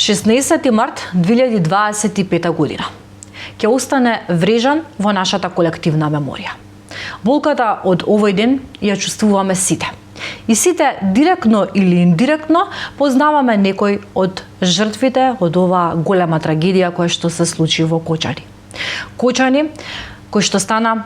16 март 2025 година ќе остане врежан во нашата колективна меморија. Болката од овој ден ја чувствуваме сите. И сите, директно или индиректно, познаваме некој од жртвите од оваа голема трагедија која што се случи во Кочани. Кочани, кој што стана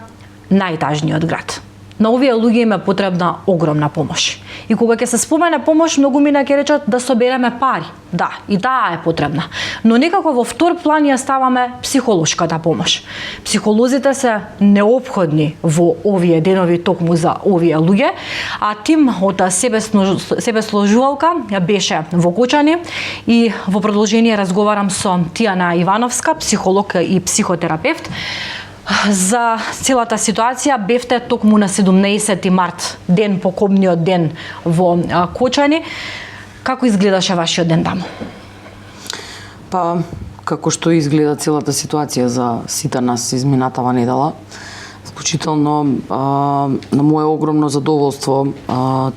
најтажниот град. На овие луѓе им е потребна огромна помош. И кога ќе се спомене помош, многу мина ќе речат да собереме пари. Да, и таа е потребна. Но некако во втор план ја ставаме психолошката помош. Психолозите се неопходни во овие денови токму за овие луѓе, а тим од себесложувалка беше во Кочани и во продолжение разговарам со Тијана Ивановска, психолог и психотерапевт. За целата ситуација бевте токму на 17 март, ден по кобниот ден во Кочани. Како изгледаше вашиот ден таму? Па, како што изгледа целата ситуација за сите нас изминатава недела, вклучително на мое огромно задоволство,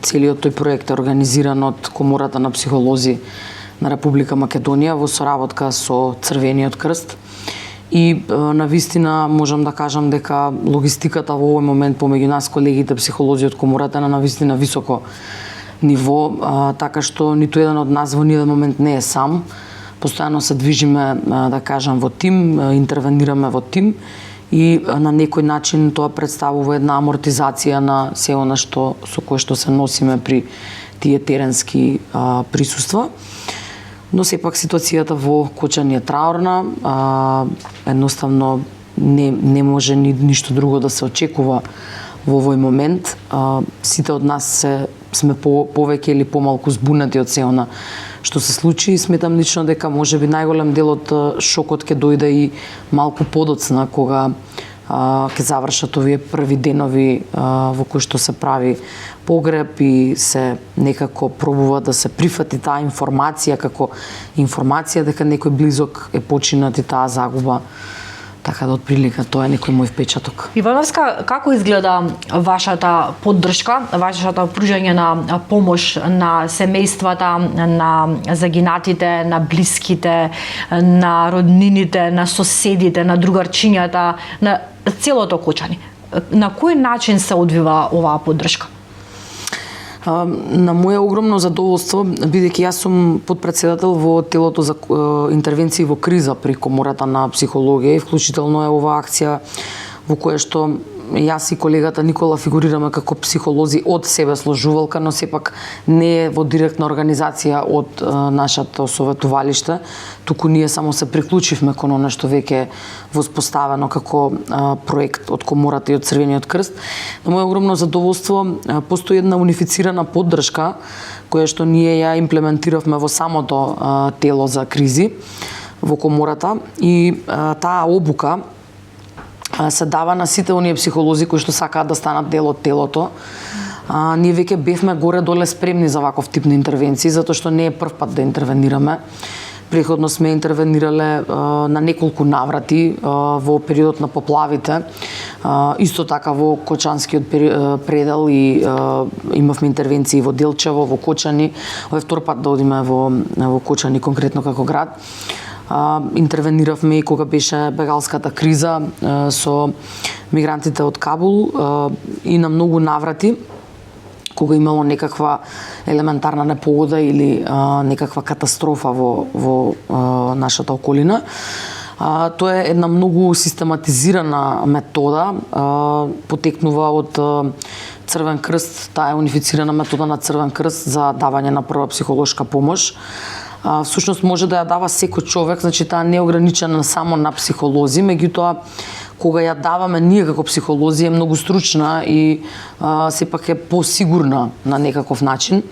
целиот тој проект е организиран од Комората на психолози на Република Македонија во соработка со Црвениот крст. И навистина можам да кажам дека логистиката во овој момент помеѓу нас колегите психолози од Комората е на навистина високо ниво, така што ниту еден од нас во ниеден момент не е сам. Постојано се движиме, да кажам, во тим, интервенираме во тим и на некој начин тоа представува една амортизација на се она што со кое што се носиме при тие теренски присуства. Но сепак ситуацијата во Кочани е траурна, едноставно не може ништо друго да се очекува во овој момент. Сите од нас сме повеќе или помалку збунати од се она што се случи и сметам лично дека можеби најголем дел од шокот ќе дојде и малку подоцна кога ќе завршат овие први денови во кои што се прави погреб и се некако пробува да се прифати таа информација како информација дека некој близок е починат и таа загуба. Така да отприлика тоа е некој мој впечаток. Ивановска, како изгледа вашата поддршка, вашата пружање на помош на семејствата, на загинатите, на блиските, на роднините, на соседите, на другарчињата, на целото Кочани? На кој начин се одвива оваа поддршка? На моје огромно задоволство, бидејќи јас сум подпредседател во телото за интервенции во криза при Комората на психологија и вклучително е оваа акција во која што јас и колегата Никола фигурираме како психолози од себесложувалка, но сепак не е во директна организација од нашето советувалиште, туку ние само се приклучивме кон она што веќе е воспоставено како проект од Комората и од Црвениот крст. На моје огромно задоволство постои една унифицирана поддршка која што ние ја имплементиравме во самото тело за кризи во Комората и таа обука се дава на сите оние психолози кои што сакаат да станат дел од телото. Ние веќе бевме горе-доле спремни за ваков тип на интервенции, затоа што не е прв пат да интервенираме. Преходно сме интервенирале на неколку наврати во периодот на поплавите. Исто така во Кочанскиот предел и имавме интервенции во Делчево, во Кочани. Ова е втор пат да одиме во Кочани конкретно како град. Интервениравме и кога беше бегалската криза со мигрантите од Кабул и на многу наврати кога имало некаква елементарна непогода или некаква катастрофа во нашата околина. Тоа е една многу систематизирана метода, потекнува од Црвен крст, таа е унифицирана метода на Црвен крст за давање на прва психолошка помош. Всушност може да ја дава секој човек, значи таа не е ограничена само на психолози, меѓутоа кога ја даваме ние како психолози е многу стручна и сепак е посигурна на некаков начин.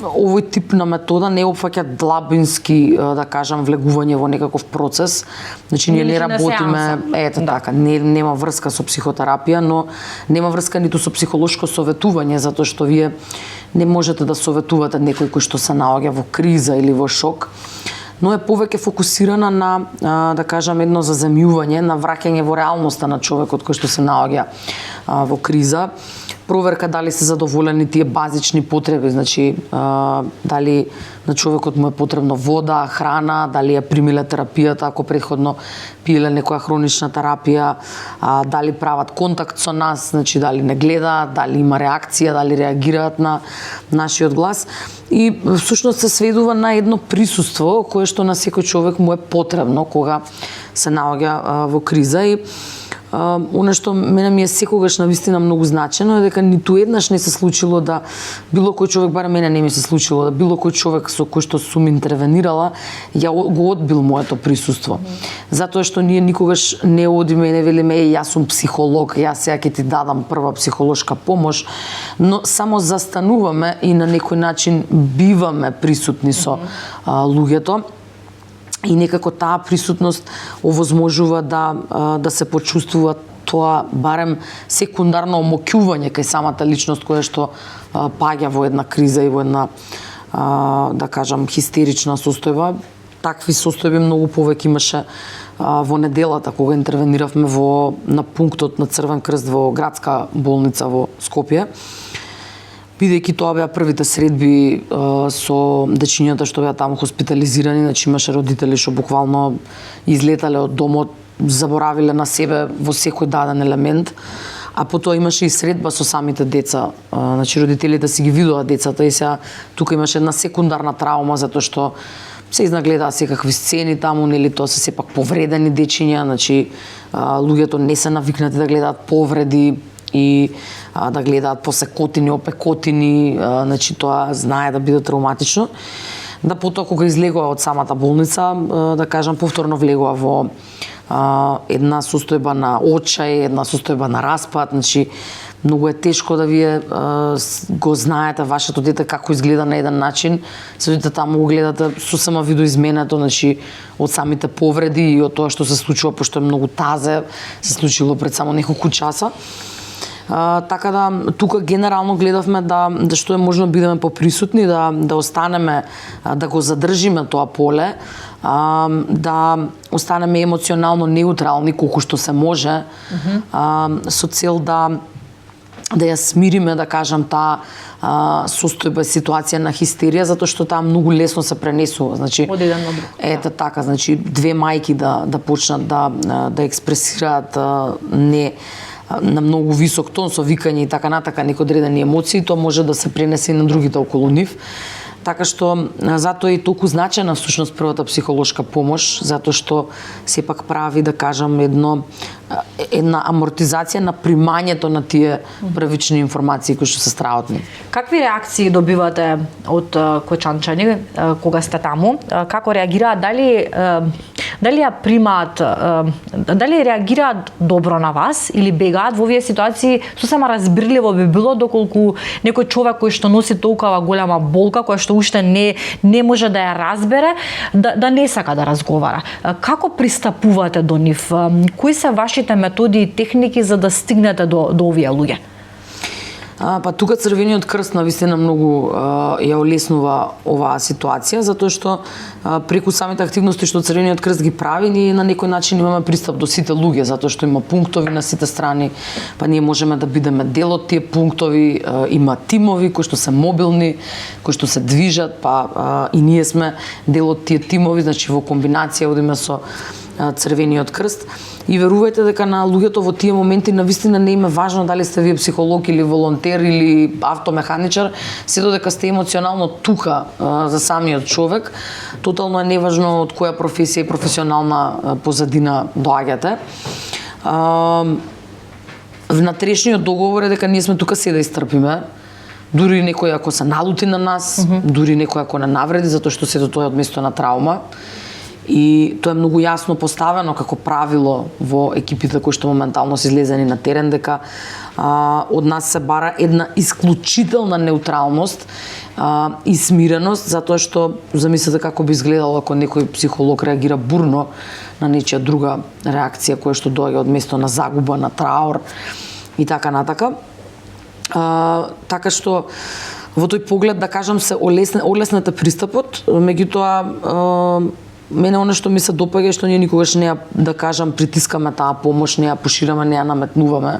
Овој тип на метода не опфаќа длабински, да кажам, влегување во некаков процес. Значи ние не работиме, така, нема врска со психотерапија, но нема врска ниту со психолошко советување, затоа што вие не можете да советувате некој кој што се наоѓа во криза или во шок, но е повеќе фокусирана на, да кажам, едно заземјување, на враќање во реалноста на човекот кој што се наоѓа во криза. проверка дали се задоволени тие базични потреби, значи дали на човекот му е потребно вода, храна, дали ја примиле терапијата ако претходно пиеле некоја хронична терапија, дали прават контакт со нас, значи дали не гледаат, дали има реакција, дали реагираат на нашиот глас. И всушност се сведува на едно присуство кое што на секој човек му е потребно кога се наоѓа во криза. И оно што мене ми е секогаш навистина многу значено е дека ниту еднаш не се случило да било кој човек, барем мене не ми се случило, да било кој човек со кој што сум интервенирала ја го одбил моето присуство. Затоа што ние никогаш не одиме и не велиме јас сум психолог, јас сега ќе ти дадам прва психолошка помош, но само застануваме и на некој начин биваме присутни со луѓето. И некако таа присутност овозможува да се почувствува тоа барем секундарно омоќување кај самата личност која што паѓа во една криза и во една да кажам хистерична состојба. Такви состојби многу повеќе имаше во неделата кога интервениравме на пунктот на Црвен крст во градска болница во Скопје. Бидејќи тоа беа првите средби со дечињата што беа таму хоспитализирани, значи имаше родители што буквално излетале од домот, заборавиле на себе во секој даден елемент, а потоа имаше и средба со самите деца. Значи родителите си ги видоа децата и сега тука имаше една секундарна траума затоа што се изнагледаа секакви сцени таму, нели тоа се сепак повредени дечиња, значи луѓето не се навикнати да гледаат повреди и да гледаат посекотини, опекотини, значи тоа знае да биде травматично. Да потоа кога излегува од самата болница, да кажам повторно влегува во една состојба на очај, една состојба на распад, значи многу е тешко да вие го знаете вашето дете како изгледа на еден начин, се одите таму го гледате сосема видоизменето, значи од самите повреди и од тоа што се случува, пошто е многу тазе, се случило пред само неколку часа. Така да тука генерално гледавме да што е можно бидеме поприсутни, да останеме, да го задржиме тоа поле, да останеме емоционално неутрални колку што се може, со цел да ја смириме, да кажам, таа состојба, ситуација на хистерија, затоа што таа многу лесно се пренесува. Значи, од еден на друг. Ето така, значи две мајки да почнат да експресираат не на многу висок тон со викање и така натака некои одредени емоции, тоа може да се пренесе и на другите околу нив. Така што затоа е толку значена всушност првата психолошка помош, затоа што сепак прави, да кажам, една амортизација на примањето на тие првични информации кои што се страотни. Какви реакции добивате од којчанчани кога сте таму? Како реагираат? Дали ја примаат, дали реагираат добро на вас или бегаат во овие ситуации? Сосема разбирливо би било доколку некој човек кој што носи толкова голема болка, која што уште не може да ја разбере, да не сака да разговара. Како пристапувате до нив? Кои се вашите методи и техники за да стигнете до овие луѓе? Па тука Црвениот крст навистина многу ја олеснува оваа ситуација, затоа што преку самите активности што Црвениот крст ги прави, ние на некој начин имаме пристап до сите луѓе, затоа што има пунктови на сите страни, па ние можеме да бидеме дел од тие пунктови, има тимови кои што се мобилни, кои што се движат, па и ние сме дел од тие тимови, значи во комбинација одиме со Црвениот крст. И верувајте дека на луѓето во тие моменти навистина не им е важно дали сте вие психолог или волонтер или автомеханичар, се додека сте емоционално тука за самиот човек, тотално е неважно од која професија и професионална позадина доаѓате. Внатрешниот договор е дека ние сме тука се да истрпиме, дури некој ако се налути на нас, дури некој ако не навреди, затоа што сето тоа е од место на траума. И тоа е многу јасно поставено како правило во екипите кои што моментално се излезени на терен, дека од нас се бара една исклучителна неутралност и смиреност, затоа што замислете како би изгледало ако некој психолог реагира бурно на нечија друга реакција која што доаѓа од место на загуба, на траур и така натака. Така што во тој поглед, да кажам, се олеснете пристапот, меѓутоа мене оно што ми се допаѓа е што ние никогаш не ја, да кажам, притискаме таа помош, не ја пошираме, не ја наметнуваме.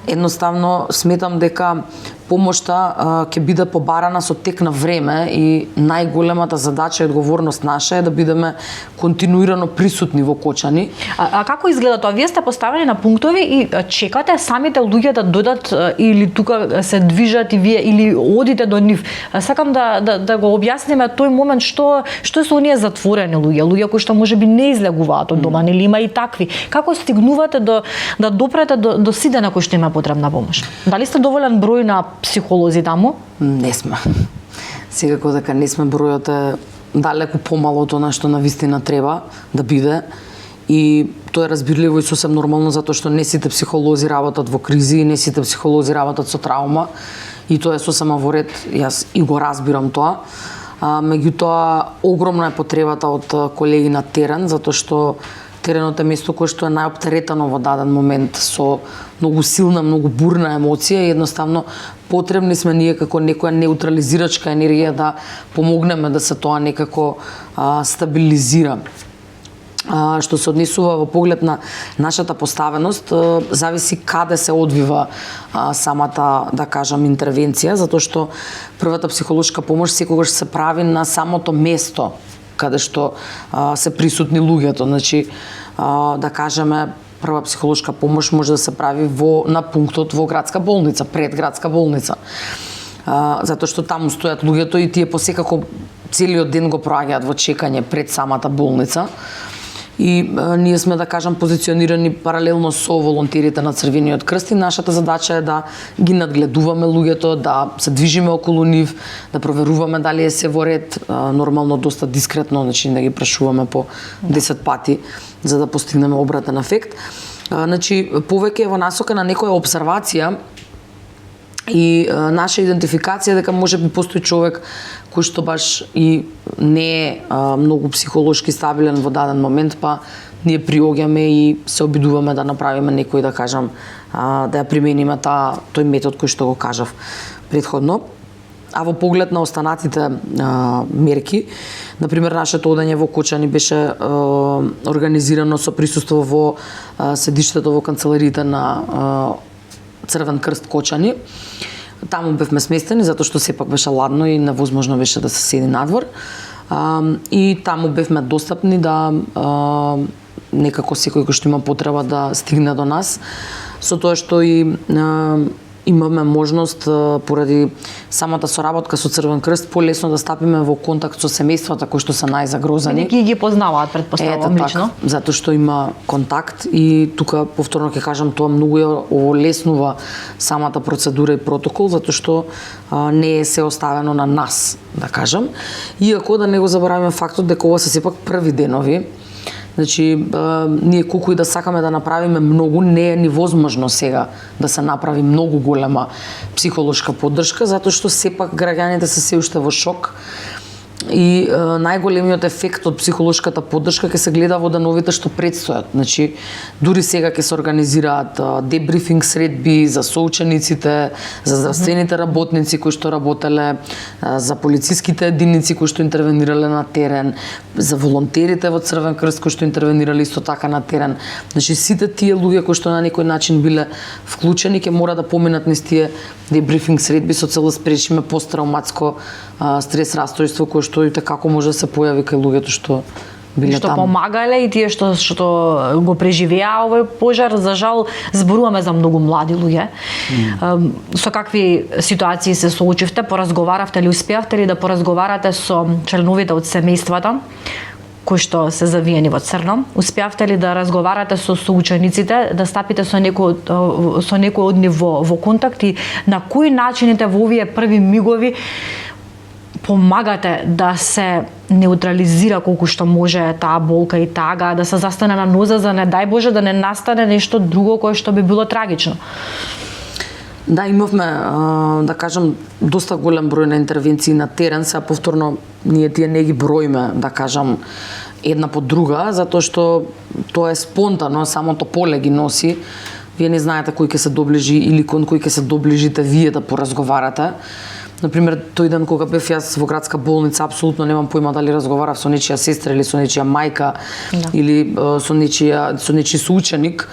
Едноставно сметам дека помошта ќе биде побарана со тек на време и најголемата задача и одговорност наша е да бидеме континуирано присутни во Кочани. А како изгледа тоа? Вие сте поставени на пунктови и чекате самите луѓе да додат или тука се движат и вие или одите до нив? Сакам да го објасниме тој момент што е со оние затворени луѓе кои што можеби не излегуваат од дома, нели има и такви. Како стигнувате да допрете до сите на кои што има потребна помош? Дали сте доволен број на психолози таму? Не сме. Секако дека не сме, бројот е далеку помало од она што навистина треба да биде. И тоа е разбирливо и сосем нормално затоа што не сите психолози работат во кризи, не сите психолози работат со траума и тоа е сосема во ред, јас и го разбирам тоа. Меѓутоа огромна е потребата од колеги на терен затоа што теренот е место кое што е најоптеретено во даден момент со многу силна, многу бурна емоција и едноставно потребни сме ние како некоја неутрализирачка енергија да помогнеме да се тоа некако стабилизира. Што се однесува во поглед на нашата поставеност, зависи каде се одвива самата, да кажам, интервенција, затоа што првата психолошка помош секогаш се прави на самото место каде што се присутни луѓето. Значи, да кажеме, прва психолошка помош може да се прави на пунктот во градска болница, пред градска болница. Затоа што таму стојат луѓето и тие посекако целиот ден го проаѓаат во чекање пред самата болница. И ние сме, да кажам, позиционирани паралелно со волонтерите на Црвениот крст и нашата задача е да ги надгледуваме луѓето, да се движиме околу нив, да проверуваме дали е се во ред, нормално доста дискретно, значи да ги прашуваме по 10 пати за да постигнеме обратен ефект. Значи, повеќе во насока на некоја обсервација и наша идентификација дека може би постои човек кој што баш и не е многу психолошки стабилен во даден момент, па ние приоѓаме и се обидуваме да направиме некој, да кажам, да ја примениме тој метод кој што го кажав претходно. А во поглед на останатите мерки, например, нашето одење во Кочани беше организирано со присуство во седиштето во канцелариите на Црвен крст Кочани. Таму бевме сместени затоа што сепак беше ладно и невозможно беше да се седи надвор. И таму бевме достапни да некако секој кој што има потреба да стигне до нас, со тоа што и имаме можност поради самата соработка со Црвен крст полесно да стапиме во контакт со семејствата кои што се најзагрозени. Ги познаваат, претпоставувам лично. Затоа што има контакт и тука повторно ќе кажам тоа многу ја олеснува самата процедура и протокол затоа што не е се оставено на нас, да кажам. Иако да не го забораваме фактот дека ова се сепак први денови. Значи, ние колку и да сакаме да направиме многу, не е невозможно сега да се направи многу голема психолошка поддршка, затоа што сепак граѓаните се уште во шок. И најголемиот ефект од психолошката поддршка ќе се гледа во деновите што предстојат. Значи, дури сега ќе се организираат дебрифинг средби за соучениците, за здравствените работници кои што работеле, за полициските единици кои што интервенирале на терен, за волонтерите во Црвен крст кои што интервенирале исто така на терен. Значи, сите тие луѓе кои што на некој начин биле вклучени ќе мора да поминат низ тие дебрифинг средби со цел да спречиме посттравматско стрес расстройство кое што и како може да се појави кај луѓето што биле што таму. помагале и тие што го преживеа овој пожар, за жал зборуваме за многу млади луѓе. Со какви ситуации се соочивте, поразговаравте ли, успеавте ли да поразговарате со членовите од семејствата кои што се завиени во црно? Успеавте ли да разговарате со соучениците, да стапите со некој од нив во контакт и на кои начините во овие први мигови помагате да се неутрализира колку што може таа болка и тага, да се застане на ноза за не дај Боже да не настане нешто друго кое што би било трагично? Да, имавме, да кажам, доста голем број на интервенции на терен, сега повторно ние тие не ги броиме, да кажам, една по друга, затоа што тоа е спонтано, самото поле ги носи. Вие не знаете кој ќе се доближи или кон кој ќе се доближите вие да поразговарате. Например, тој ден кога бев јас во градска болница, апсолутно немам појма дали разговарав со нечија сестра или со нечија мајка или со нечи соученик.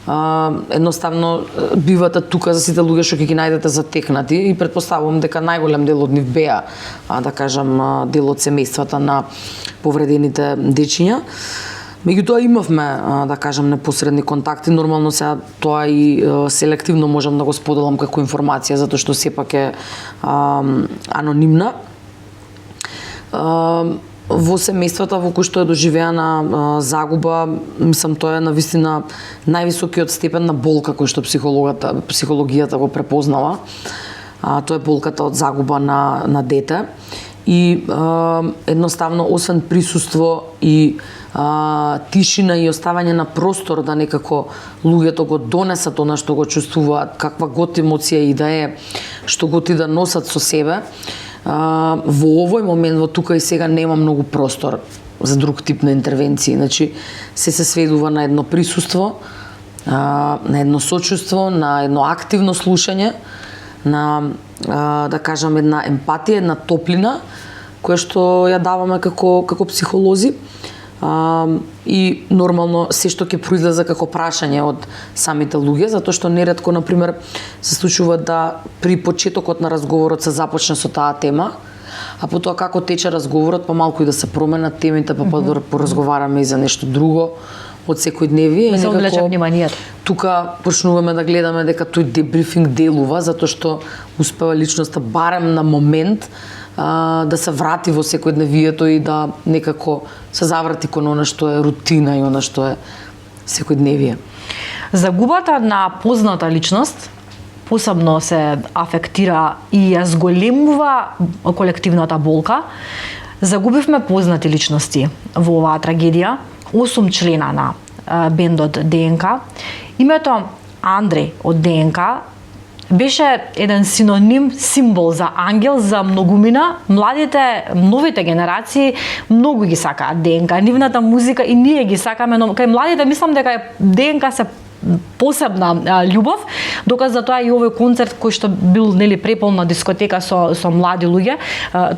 едноставно бивате тука за сите луѓе што ќе ги најдете затекнати и претпоставувам дека најголем дел од нив беа, да кажам, дел од семејствата на повредените дечиња. Меѓутоа имавме, да кажам, непосредни контакти, нормално сега тоа и селективно можам да го споделам како информација, затоа што сепак е анонимна. Во семејствата во кои што е доживеана загуба, мислам тоа е навистина највисокиот степен на болка кој што психологијата го препознала. Тоа е болката од загуба на дете и едноставно освен присуство и тишина и оставање на простор да некако луѓето го донесат она што го чувствуваат, каква год емоција и да е, што готи да носат со себе. Во овој момент, во тука и сега, нема многу простор за друг тип на интервенции. Значи, се сведува на едно присуство, на едно сочувство, на едно активно слушање, на, да кажам, една емпатија, една топлина, која што ја даваме како психолози. И нормално се што ќе произлезе како прашање од самите луѓе, затоа што неретко, например, се случува да при почетокот на разговорот се започне со таа тема, а потоа како тече разговорот, па малку и да се променат темите, па поразговараме и за нешто друго од секојдневие. Се облече вниманието. Тука почнуваме да гледаме дека тој дебрифинг делува, затоа што успева личноста барем на момент да се врати во секојдневието и да некако се заврати кон она што е рутина и она што е секојдневие. Загубата на позната личност посебно се афектира и ја зголемува колективната болка. Загубивме познати личности во оваа трагедија, 8 члена на бендот ДНК. Името Андреј од ДНК беше еден синоним, символ за ангел, за многумина. Младите, новите генерации многу ги сакаат ДНК, нивната музика и ние ги сакаме, но кај младите мислам дека ДНК се посебна љубов, доказ за тоа и овој концерт кој што бил преполна дискотека со млади луѓе,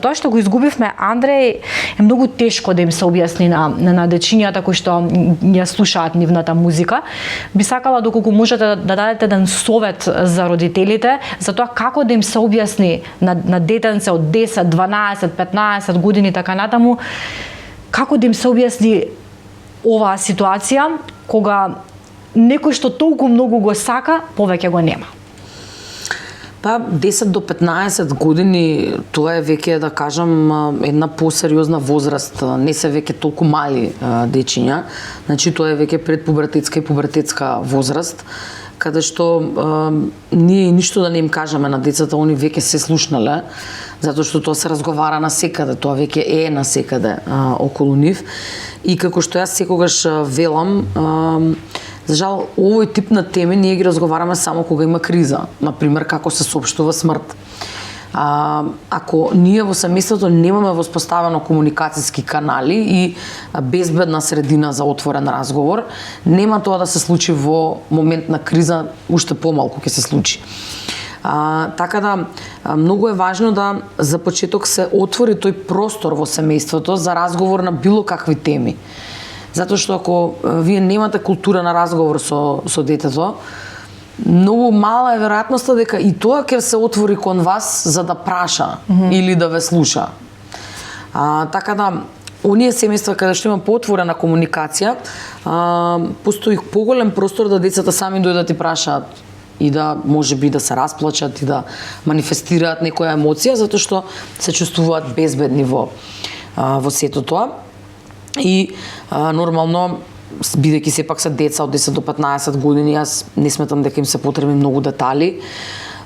тоа што го изгубивме Андреј е многу тешко да им се објасни на дечињата кои што ја слушаат нивната музика. Би сакала доколку можете да дадете еден совет за родителите за тоа како да им се објасни на детенце од 10, 12, 15 години така натаму, како да им се објасни оваа ситуација кога некој што толку многу го сака, повеќе го нема. Па 10 до 15 години, тоа е веќе, да кажам, една посериозна возраст, не се веќе толку мали дечиња, значи тоа е веќе предпубертетска и пубертетска возраст, каде што ние ништо да не им кажеме на децата, они веќе се слушнале, затоа што тоа се разговара на секаде, тоа веќе е на секаде околу нив. И како што јас секогаш велам, за жал, овој тип на теми ние ги разговараме само кога има криза, например како се соопштува смрт. Ако ние во семејството немаме воспоставено комуникацијски канали и безбедна средина за отворен разговор, нема тоа да се случи во момент на криза, уште помалку ќе се случи. Така да, многу е важно да за почеток се отвори тој простор во семејството за разговор на било какви теми. Затоа што ако вие немате култура на разговор со детето, многу мала е веројатноста дека и тоа ќе се отвори кон вас за да праша или да ве слуша. Така да, оние семејства каде што има поотворена комуникација, постои поголем простор да децата сами дојдат и прашаат и да можеби да се расплачат и да манифестираат некоја емоција, затоа што се чувствуваат безбедни во сето тоа. И нормално, бидејќи сепак се деца од 10 до 15 години, јас не сметам дека им се потребни многу детали,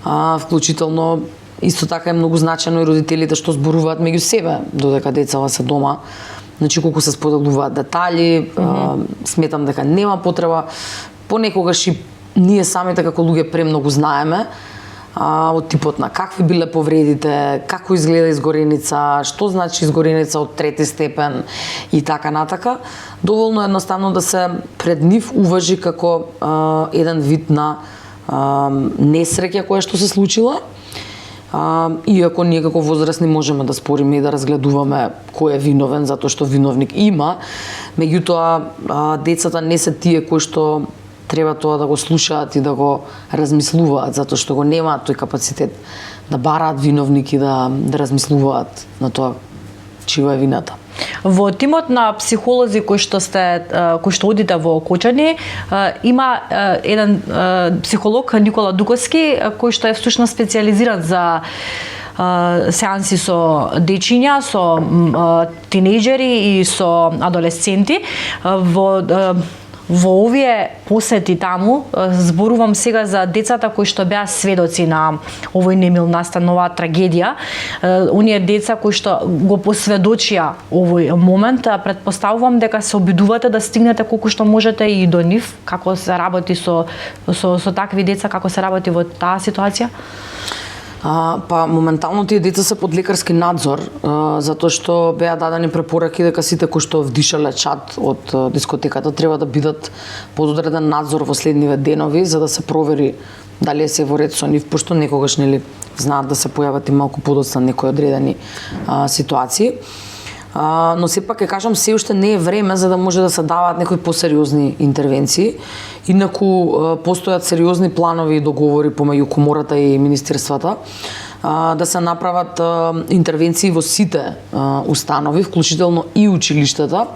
вклучително исто така е многу значено и родителите што зборуваат меѓу себе додека децата се дома. Значи колку се споделуваат детали, сметам дека нема потреба. Понекогаш и ние самите како луѓе премногу знаеме од типот на какви биле повредите, како изгледа изгореница, што значи изгореница од 3 степен и така натака. Доволно едноставно да се пред нив уважи како еден вид на несреќа која што се случила. Иако ние како возрастни можеме да спориме и да разгледуваме кој е виновен, затоа што виновник има, меѓутоа децата не се тие кои што треба тоа да го слушаат и да го размислуваат, затоа што го немаат тој капацитет да бараат виновник и да размислуваат на тоа чија е вината. Во тимот на психолози кои што одите во Кочани, има еден психолог Никола Дуковски кој што е всушност специјализиран за сеанси со дечиња, со тинејџери и со адолесценти. Во овие посети таму зборувам сега за децата кои што беа сведоци на овој немил настан, оваа трагедија. Оние деца кои што го посведочија овој момент, претпоставувам дека се обидувате да стигнете колку што можете и до нив, како се работи со такви деца, како се работи во таа ситуација? Па моментално тие деца се под лекарски надзор, затоа што беа дадени препораки дека сите кои што вдишале чад од дискотеката треба да бидат под одреден надзор во следниве денови за да се провери дали е се во ред со нив, пошто некогаш знаат да се појават и малку подоцна некои одредени ситуации. Но сепак ќе кажам, се уште не е време за да може да се даваат некои посериозни интервенции. Инаку постојат сериозни планови и договори помеѓу комората и министерствата да се направат интервенции во сите установи, вклучително и училиштата,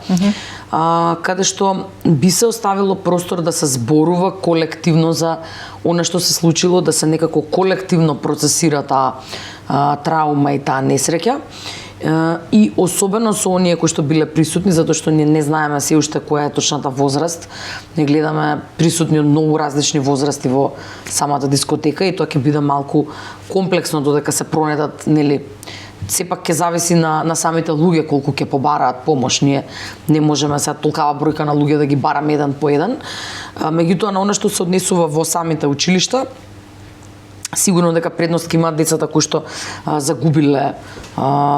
каде што би се оставило простор да се зборува колективно за она што се случило, да се некако колективно процесира таа траума и таа несреќа. И особено со оние кои што биле присутни, затоа што ние не знаеме се уште која е точната возраст. Не гледаме присутни од многу различни возрасти во самата дискотека и тоа ќе биде малку комплексно додека се пронетат, нели, сепак ќе зависи на самите луѓе колку ќе побараат помош. Ние не можеме сега толкава бројка на луѓе да ги бараме еден по еден. Меѓутоа на она што се однесува во самите училишта, сигурно дека предност ќе имаат децата кои што загубиле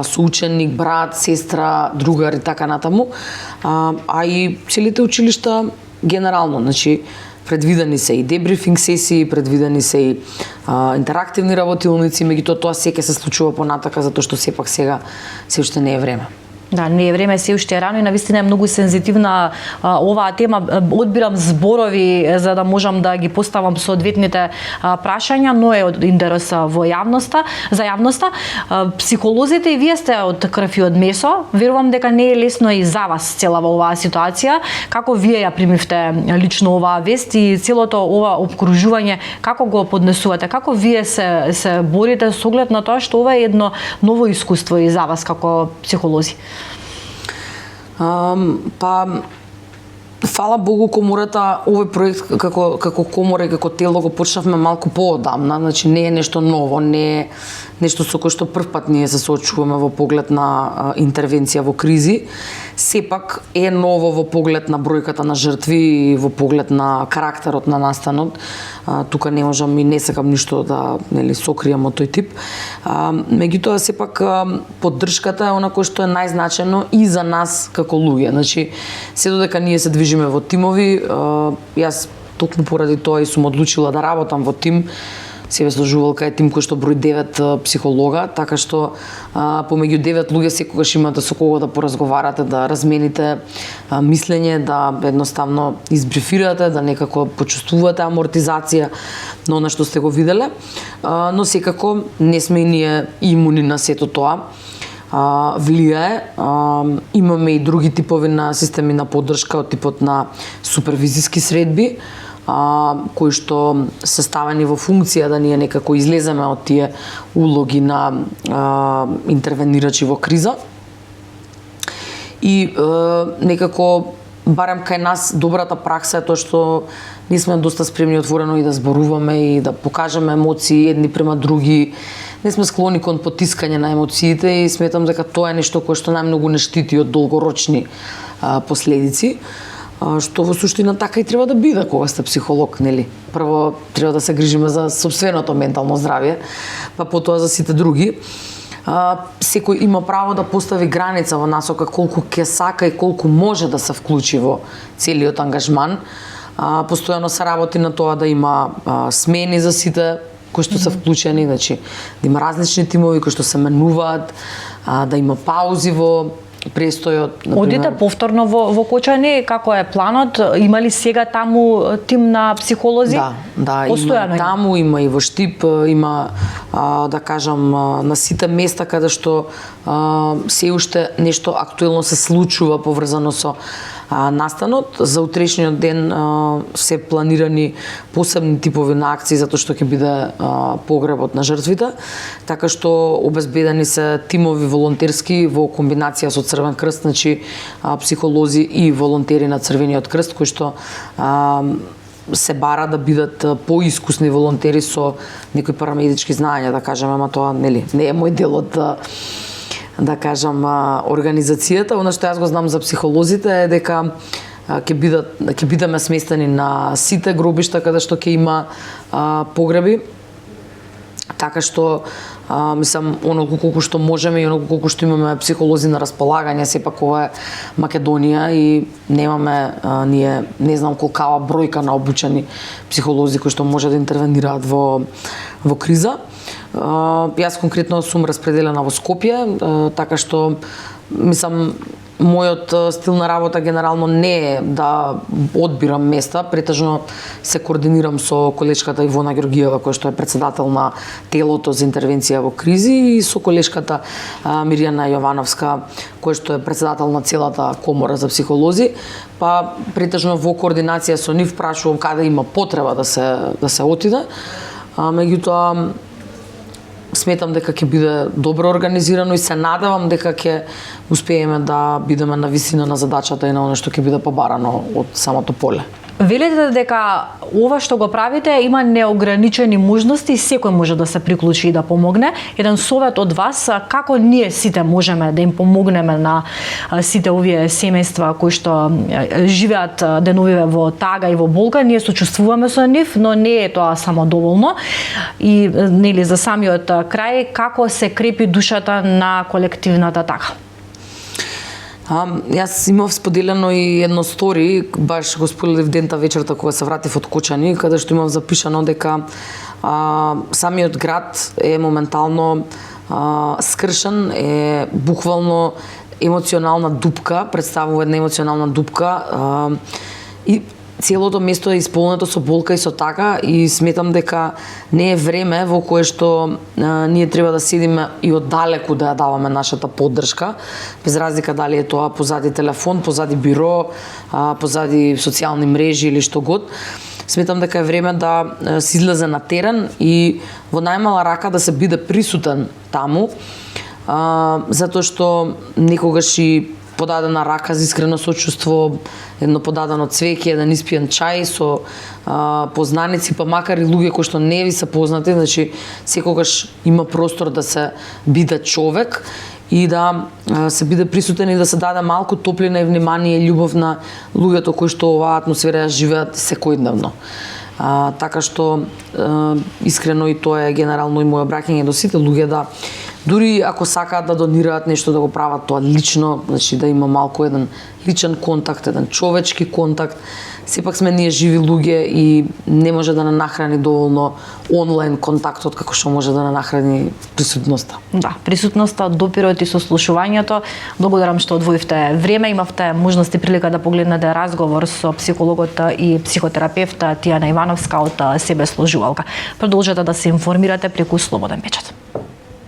соученик, брат, сестра, другар и така натаму, а и целите училишта генерално, значи предвидени се и дебрифинг сесии, предвидени се и интерактивни работилници, меѓутоа тоа се ќе се случува понатака затоа што сепак сега се уште не е време. Да, не е време, се уште е рано и навистина е многу сензитивна оваа тема. Одбирам зборови за да можам да ги поставам соодветните прашања, но е од интерес во јавноста, за јавноста. Психолозите и вие сте од крв и од месо. Верувам дека не е лесно и за вас целава оваа ситуација. Како вие ја примивте лично оваа вест и целото ова обкружување, како го поднесувате? Како вие се борите со оглед на тоа што ова е едно ново искуство и за вас како психолози? Па фала Богу комората овој проект како комора и како тело го почнавме малку поодамна, значи не е нешто ново, не е нешто со кое што првпат ние се соочуваме во поглед на интервенција во кризи. Сепак е ново во поглед на бројката на жртви и во поглед на карактерот на настанот. Тука не можам и не сакам ништо да сокријам од тој тип. Меѓутоа сепак поддршката е она кој што е најзначено и за нас како луѓе. Значи се додека ние се движиме во тимови, јас токму поради тоа и сум одлучила да работам во тим. Себе сложувалка е тим кој што брои 9 психолога, така што помеѓу 9 луѓе секогаш имате со кого да поразговарате, да размените мислење, да едноставно избрифирате, да некако почувствувате амортизација на она што сте го виделе, но секако не сме и ние имуни на сето тоа. Влијае. Имаме и други типови на системи на поддршка од типот на супервизиски средби, кои што се ставени во функција да ние некако излеземе од тие улоги на интервенирачи во криза. И некако, барем кај нас, добрата пракса е тоа што ние сме доста спремни отворено и да зборуваме и да покажеме емоции едни према други. Не сме склони кон потискање на емоциите и сметам дека тоа е нешто кое што најмногу не штити од долгорочни последици. Што во суштина така и треба да биде кога сте психолог, нели? Прво треба да се грижиме за сопственото ментално здравје, па потоа за сите други. Секој има право да постави граница во насока колку ќе сака и колку може да се вклучи во целиот ангажман. Постојано се работи на тоа да има смени за сите кои што се вклучени, значи да има различни тимови кои што се менуваат, да има паузи во престојот, Одите повторно во Кочани, како е планот? Има ли сега таму тим на психолози? Да, Постојано има таму, има и во Штип, има да кажам на сите места каде што се уште нешто актуелно се случува поврзано со настанот. За утрешниот ден се планирани посебни типови на акции затоа што ќе биде погребот на жртвите, така што обезбедени се тимови волонтерски во комбинација со Црвен крст, значи психолози и волонтери на Црвениот крст кои што се бара да бидат поискусни волонтери со некои парамедички знаења, да кажеме, ама тоа не е мој дел од да кажам организацијата. Она што јас го знам за психолозите е дека ќе бидеме сместени на сите гробишта каде што ќе има погреби. Така што мислам оноку колку што можеме и оноку колку што имаме психолози на располагање, сепак ова е Македонија и немаме ние не знам колкава бројка на обучени психолози кои што може да интервенираат во криза. Јас конкретно сум распределена во Скопје, така што мислам мојот стил на работа генерално не е да одбирам места, претежно се координирам со колешката Ивона Ѓоргиева, која што е председател на телото за интервенција во кризи, и со колешката Мирјана Јовановска, која што е председател на целата комора за психолози, па претежно во координација со нив прашувам каде има потреба да се отиде. Меѓутоа сметам дека ќе биде добро организирано и се надевам дека ќе успееме да бидеме на висина на задачата и на оно што ќе биде побарано од самото поле. Велите дека ова што го правите има неограничени можности и секој може да се приклучи и да помогне. Еден совет од вас, како ние сите можеме да им помогнеме на сите овие семејства кои што живеат деновиве во тага и во болка, ние сочувствуваме со нив, но не е тоа само доволно. И нели за самиот крај, како се крепи душата на колективната тага? Јас имав споделено и едно стори, баш го споделив дента вечерта кога се вратив од Кочани, каде што имав запишано дека самиот град е моментално скршен, е буквално емоционална дупка, представува една емоционална дупка и целото место е исполнето со болка и со тага, и сметам дека не е време во кое што ние треба да седиме и оддалеку да ја даваме нашата поддршка, без разлика дали е тоа позади телефон, позади биро, позади социјални мрежи или што год. Сметам дека е време да се излезе на терен и во најмала рака да се биде присутен таму, затоа што некогаш и подадена рака за искрено сочувство, едно подадено цвеќе, еден испиен чај со познаници, па макар и луѓе кои што не ви се познати, значи секогаш има простор да се биде човек и да се биде присутен и да се даде малку топлина и внимание и љубов на луѓето кои што оваа атмосфера живеат секојдневно. Така што искрено и тоа е генерално и моје обраќање до сите луѓе да дури ако сакаат да донираат нешто да го прават тоа лично, значи да има малку еден личен контакт, еден човечки контакт. Сепак сме ние живи луѓе и не може да не нахрани доволно онлайн контактот како што може да не нахрани присутноста. Да, присутноста, допирот и сослушувањето. Благодарам што одвоивте време, имавте можност и прилика да погледнете разговор со психологот и психотерапевт Тијана Ивановска од Себесложувалка. Продолжете да се информирате преку Слободен печат.